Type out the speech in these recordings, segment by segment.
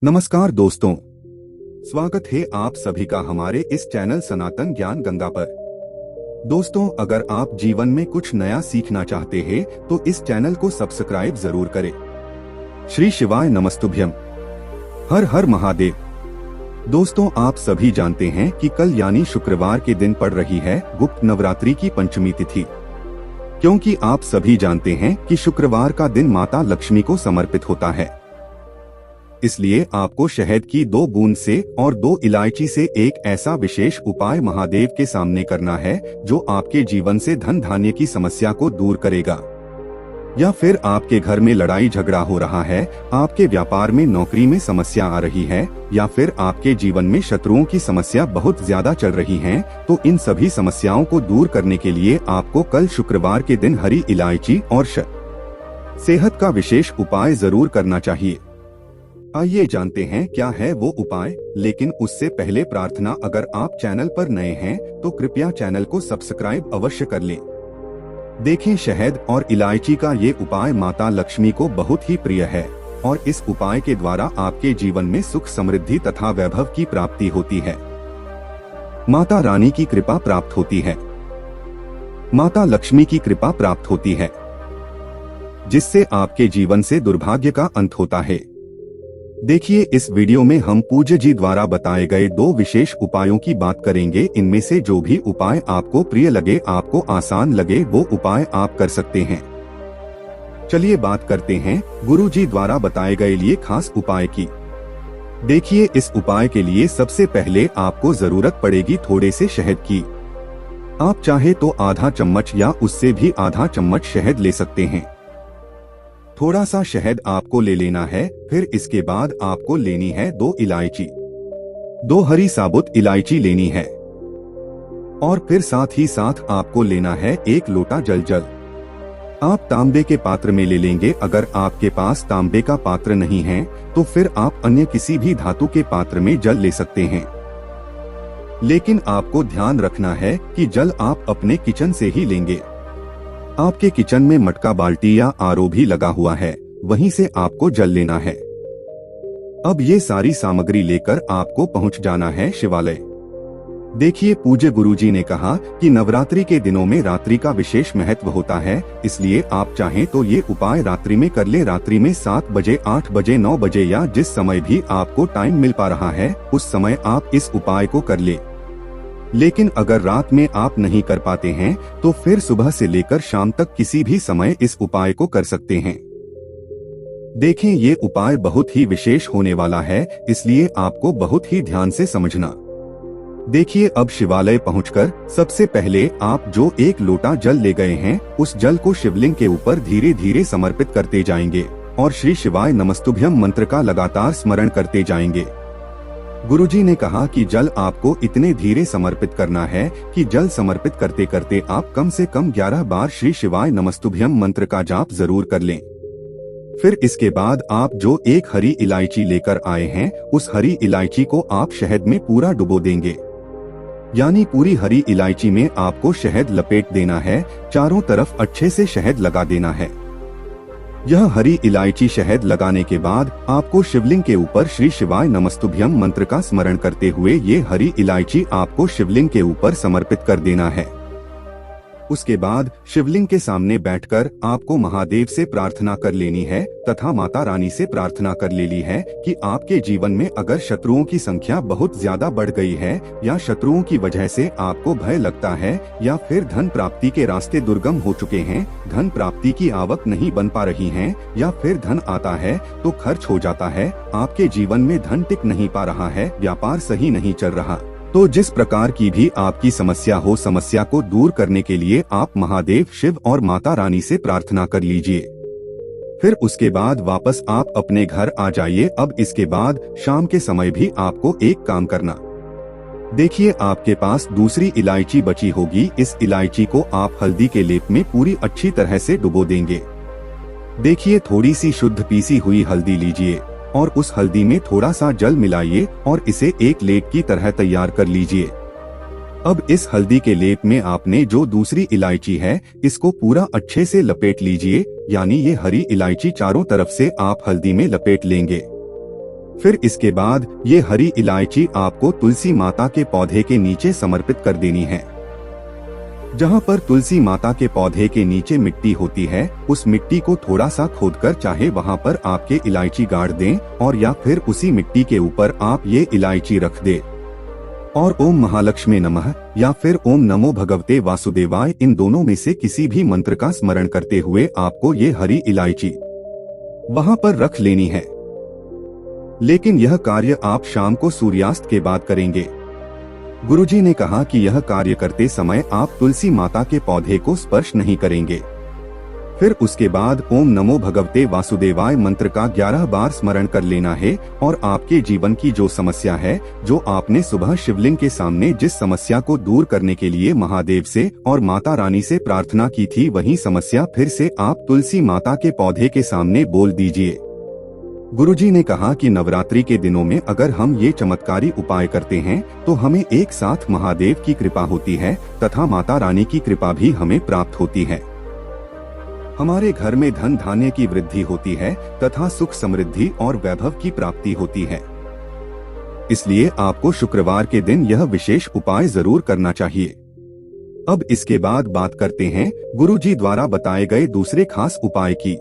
नमस्कार दोस्तों, स्वागत है आप सभी का हमारे इस चैनल सनातन ज्ञान गंगा पर। दोस्तों, अगर आप जीवन में कुछ नया सीखना चाहते हैं तो इस चैनल को सब्सक्राइब जरूर करें। श्री शिवाय नमस्तुभ्यम। हर हर महादेव। दोस्तों, आप सभी जानते हैं कि कल यानी शुक्रवार के दिन पड़ रही है गुप्त नवरात्रि की पंचमी तिथि। क्योंकि आप सभी जानते हैं कि शुक्रवार का दिन माता लक्ष्मी को समर्पित होता है, इसलिए आपको शहद की 2 बूंद से और 2 इलायची से एक ऐसा विशेष उपाय महादेव के सामने करना है जो आपके जीवन से धन धान्य की समस्या को दूर करेगा। या फिर आपके घर में लड़ाई झगड़ा हो रहा है, आपके व्यापार में नौकरी में समस्या आ रही है, या फिर आपके जीवन में शत्रुओं की समस्या बहुत ज्यादा चल रही है, तो इन सभी समस्याओं को दूर करने के लिए आपको कल शुक्रवार के दिन हरी इलायची और शहद का विशेष उपाय जरूर करना चाहिए। आइए जानते हैं क्या है वो उपाय, लेकिन उससे पहले प्रार्थना, अगर आप चैनल पर नए हैं तो कृपया चैनल को सब्सक्राइब अवश्य कर लें। देखें, शहद और इलायची का ये उपाय माता लक्ष्मी को बहुत ही प्रिय है और इस उपाय के द्वारा आपके जीवन में सुख समृद्धि तथा वैभव की प्राप्ति होती है। माता रानी की कृपा प्राप्त होती है, माता लक्ष्मी की कृपा प्राप्त होती है, जिससे आपके जीवन से दुर्भाग्य का अंत होता है। देखिए, इस वीडियो में हम पूज्य जी द्वारा बताए गए 2 विशेष उपायों की बात करेंगे। इनमें से जो भी उपाय आपको प्रिय लगे, आपको आसान लगे, वो उपाय आप कर सकते हैं। चलिए बात करते हैं गुरु जी द्वारा बताए गए लिए खास उपाय की। देखिए, इस उपाय के लिए सबसे पहले आपको जरूरत पड़ेगी थोड़े से शहद की। आप चाहे तो आधा चम्मच या उससे भी आधा चम्मच शहद ले सकते हैं। थोड़ा सा शहद आपको ले लेना है। फिर इसके बाद आपको लेनी है 2 इलायची, 2 हरी साबुत इलायची लेनी है, और फिर साथ ही साथ आपको लेना है 1 लोटा जल। आप तांबे के पात्र में ले लेंगे। अगर आपके पास तांबे का पात्र नहीं है तो फिर आप अन्य किसी भी धातु के पात्र में जल ले सकते हैं। लेकिन आपको ध्यान रखना है कि जल आप अपने किचन से ही लेंगे। आपके किचन में मटका, बाल्टी या आरओ भी लगा हुआ है, वहीं से आपको जल लेना है। अब ये सारी सामग्री लेकर आपको पहुंच जाना है शिवालय। देखिए, पूज्य गुरुजी ने कहा कि नवरात्रि के दिनों में रात्रि का विशेष महत्व होता है, इसलिए आप चाहें तो ये उपाय रात्रि में कर ले। रात्रि में 7 बजे, 8 बजे, 9 बजे या जिस समय भी आपको टाइम मिल पा रहा है उस समय आप इस उपाय को कर ले। लेकिन अगर रात में आप नहीं कर पाते हैं तो फिर सुबह से लेकर शाम तक किसी भी समय इस उपाय को कर सकते हैं। देखें, ये उपाय बहुत ही विशेष होने वाला है, इसलिए आपको बहुत ही ध्यान से समझना। देखिए, अब शिवालय पहुंचकर सबसे पहले आप जो 1 लोटा जल ले गए हैं उस जल को शिवलिंग के ऊपर धीरे धीरे समर्पित करते जाएंगे और श्री शिवाय नमस्तुभ्यम मंत्र का लगातार स्मरण करते जाएंगे। गुरुजी ने कहा कि जल आपको इतने धीरे समर्पित करना है कि जल समर्पित करते करते आप कम से कम 11 बार श्री शिवाय नमस्तुभ्यम मंत्र का जाप जरूर कर लें। फिर इसके बाद आप जो 1 हरी इलायची लेकर आए हैं उस हरी इलायची को आप शहद में पूरा डुबो देंगे। यानी पूरी हरी इलायची में आपको शहद लपेट देना है, चारों तरफ अच्छे से शहद लगा देना है। यह हरी इलायची शहद लगाने के बाद आपको शिवलिंग के ऊपर श्री शिवाय नमस्तुभ्यम मंत्र का स्मरण करते हुए ये हरी इलायची आपको शिवलिंग के ऊपर समर्पित कर देना है। उसके बाद शिवलिंग के सामने बैठकर आपको महादेव से प्रार्थना कर लेनी है तथा माता रानी से प्रार्थना कर लेनी है कि आपके जीवन में अगर शत्रुओं की संख्या बहुत ज्यादा बढ़ गई है या शत्रुओं की वजह से आपको भय लगता है या फिर धन प्राप्ति के रास्ते दुर्गम हो चुके हैं, धन प्राप्ति की आवक नहीं बन पा रही है, या फिर धन आता है तो खर्च हो जाता है, आपके जीवन में धन टिक नहीं पा रहा है, व्यापार सही नहीं चल रहा, तो जिस प्रकार की भी आपकी समस्या हो, समस्या को दूर करने के लिए आप महादेव, शिव और माता रानी से प्रार्थना कर लीजिए। फिर उसके बाद वापस आप अपने घर आ जाइए। अब इसके बाद शाम के समय भी आपको एक काम करना। देखिए, आपके पास दूसरी इलायची बची होगी, इस इलायची को आप हल्दी के लेप में पूरी अच्छी तरह से डुबो देंगे। देखिए, थोड़ी सी शुद्ध पीसी हुई हल्दी लीजिए और उस हल्दी में थोड़ा सा जल मिलाइए और इसे एक लेप की तरह तैयार कर लीजिए। अब इस हल्दी के लेप में आपने जो दूसरी इलायची है इसको पूरा अच्छे से लपेट लीजिए, यानी ये हरी इलायची चारों तरफ से आप हल्दी में लपेट लेंगे। फिर इसके बाद ये हरी इलायची आपको तुलसी माता के पौधे के नीचे समर्पित कर देनी है। जहाँ पर तुलसी माता के पौधे के नीचे मिट्टी होती है, उस मिट्टी को थोड़ा सा खोदकर चाहे वहाँ पर आपके इलायची गाड़ दें और या फिर उसी मिट्टी के ऊपर आप ये इलायची रख दें और ओम महालक्ष्मी नमः या फिर ओम नमो भगवते वासुदेवाय, इन दोनों में से किसी भी मंत्र का स्मरण करते हुए आपको ये हरी इलायची वहाँ पर रख लेनी है। लेकिन यह कार्य आप शाम को सूर्यास्त के बाद करेंगे। गुरुजी ने कहा कि यह कार्य करते समय आप तुलसी माता के पौधे को स्पर्श नहीं करेंगे। फिर उसके बाद ओम नमो भगवते वासुदेवाय मंत्र का 11 बार स्मरण कर लेना है और आपके जीवन की जो समस्या है, जो आपने सुबह शिवलिंग के सामने जिस समस्या को दूर करने के लिए महादेव से और माता रानी से प्रार्थना की थी, वही समस्या फिर से आप तुलसी माता के पौधे के सामने बोल दीजिए। गुरुजी ने कहा कि नवरात्रि के दिनों में अगर हम ये चमत्कारी उपाय करते हैं तो हमें एक साथ महादेव की कृपा होती है तथा माता रानी की कृपा भी हमें प्राप्त होती है। हमारे घर में धन धान्य की वृद्धि होती है तथा सुख समृद्धि और वैभव की प्राप्ति होती है। इसलिए आपको शुक्रवार के दिन यह विशेष उपाय जरूर करना चाहिए। अब इसके बाद बात करते हैं गुरुजी द्वारा बताए गए दूसरे खास उपाय की।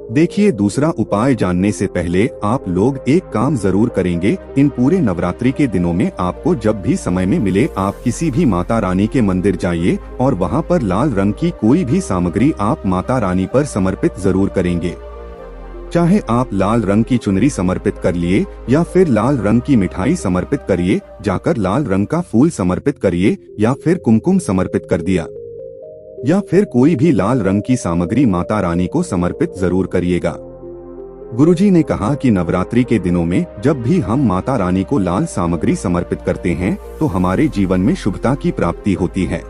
देखिए, दूसरा उपाय जानने से पहले आप लोग एक काम जरूर करेंगे। इन पूरे नवरात्रि के दिनों में आपको जब भी समय में मिले, आप किसी भी माता रानी के मंदिर जाइए और वहां पर लाल रंग की कोई भी सामग्री आप माता रानी पर समर्पित जरूर करेंगे। चाहे आप लाल रंग की चुनरी समर्पित कर लिए या फिर लाल रंग की मिठाई समर्पित करिए, जाकर लाल रंग का फूल समर्पित करिए या फिर कुमकुम समर्पित कर दिया, या फिर कोई भी लाल रंग की सामग्री माता रानी को समर्पित जरूर करिएगा। गुरुजी ने कहा कि नवरात्रि के दिनों में जब भी हम माता रानी को लाल सामग्री समर्पित करते हैं तो हमारे जीवन में शुभता की प्राप्ति होती है,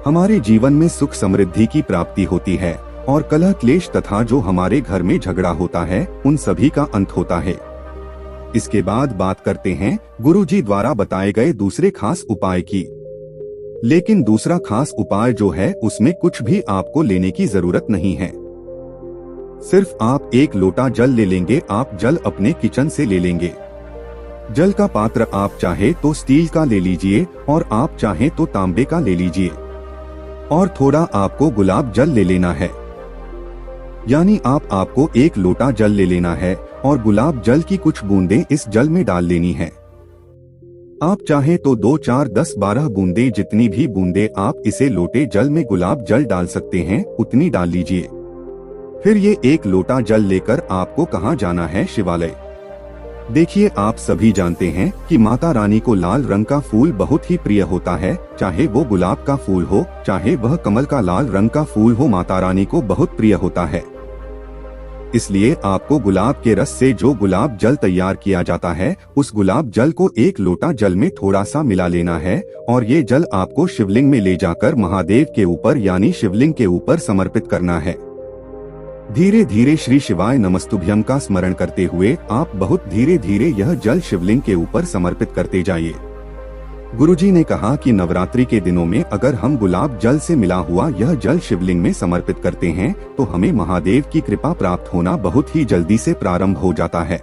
हमारे जीवन में सुख समृद्धि की प्राप्ति होती है और कलह क्लेश तथा जो हमारे घर में झगड़ा होता है, उन सभी का अंत होता है। इसके बाद बात करते हैं गुरुजी द्वारा बताए गए दूसरे खास उपाय की। लेकिन दूसरा खास उपाय जो है, उसमें कुछ भी आपको लेने की जरूरत नहीं है। सिर्फ आप एक लोटा जल ले लेंगे। आप जल अपने किचन से ले लेंगे। जल का पात्र आप चाहे तो स्टील का ले लीजिए और आप चाहे तो तांबे का ले लीजिए और थोड़ा आपको गुलाब जल ले लेना है। यानी आपको एक लोटा जल ले लेना है और गुलाब जल की कुछ बूंदें इस जल में डाल लेनी है। आप चाहे तो 2, 4, 10, 12 बूंदे, जितनी भी बूंदे आप इसे लोटे जल में गुलाब जल डाल सकते हैं, उतनी डाल लीजिए। फिर ये एक लोटा जल लेकर आपको कहाँ जाना है? शिवालय। देखिए, आप सभी जानते हैं कि माता रानी को लाल रंग का फूल बहुत ही प्रिय होता है। चाहे वो गुलाब का फूल हो, चाहे वह कमल का लाल रंग का फूल हो, माता रानी को बहुत प्रिय होता है। इसलिए आपको गुलाब के रस से जो गुलाब जल तैयार किया जाता है, उस गुलाब जल को एक लोटा जल में थोड़ा सा मिला लेना है और ये जल आपको शिवलिंग में ले जाकर महादेव के ऊपर यानी शिवलिंग के ऊपर समर्पित करना है। धीरे धीरे श्री शिवाय नमस्तुभ्यम का स्मरण करते हुए आप बहुत धीरे धीरे यह जल शिवलिंग के ऊपर समर्पित करते जाइए। गुरुजी ने कहा कि नवरात्रि के दिनों में अगर हम गुलाब जल से मिला हुआ यह जल शिवलिंग में समर्पित करते हैं तो हमें महादेव की कृपा प्राप्त होना बहुत ही जल्दी से प्रारंभ हो जाता है।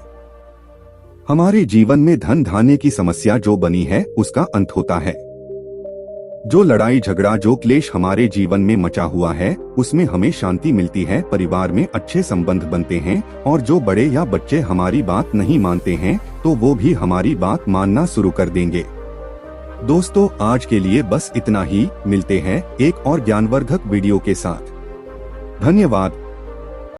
हमारे जीवन में धन धान्य की समस्या जो बनी है, उसका अंत होता है। जो लड़ाई झगड़ा, जो क्लेश हमारे जीवन में मचा हुआ है, उसमें हमें शांति मिलती है, परिवार में अच्छे संबंध बनते हैं और जो बड़े या बच्चे हमारी बात नहीं मानते हैं तो वो भी हमारी बात मानना शुरू कर देंगे। दोस्तों, आज के लिए बस इतना ही। मिलते हैं एक और ज्ञानवर्धक वीडियो के साथ। धन्यवाद।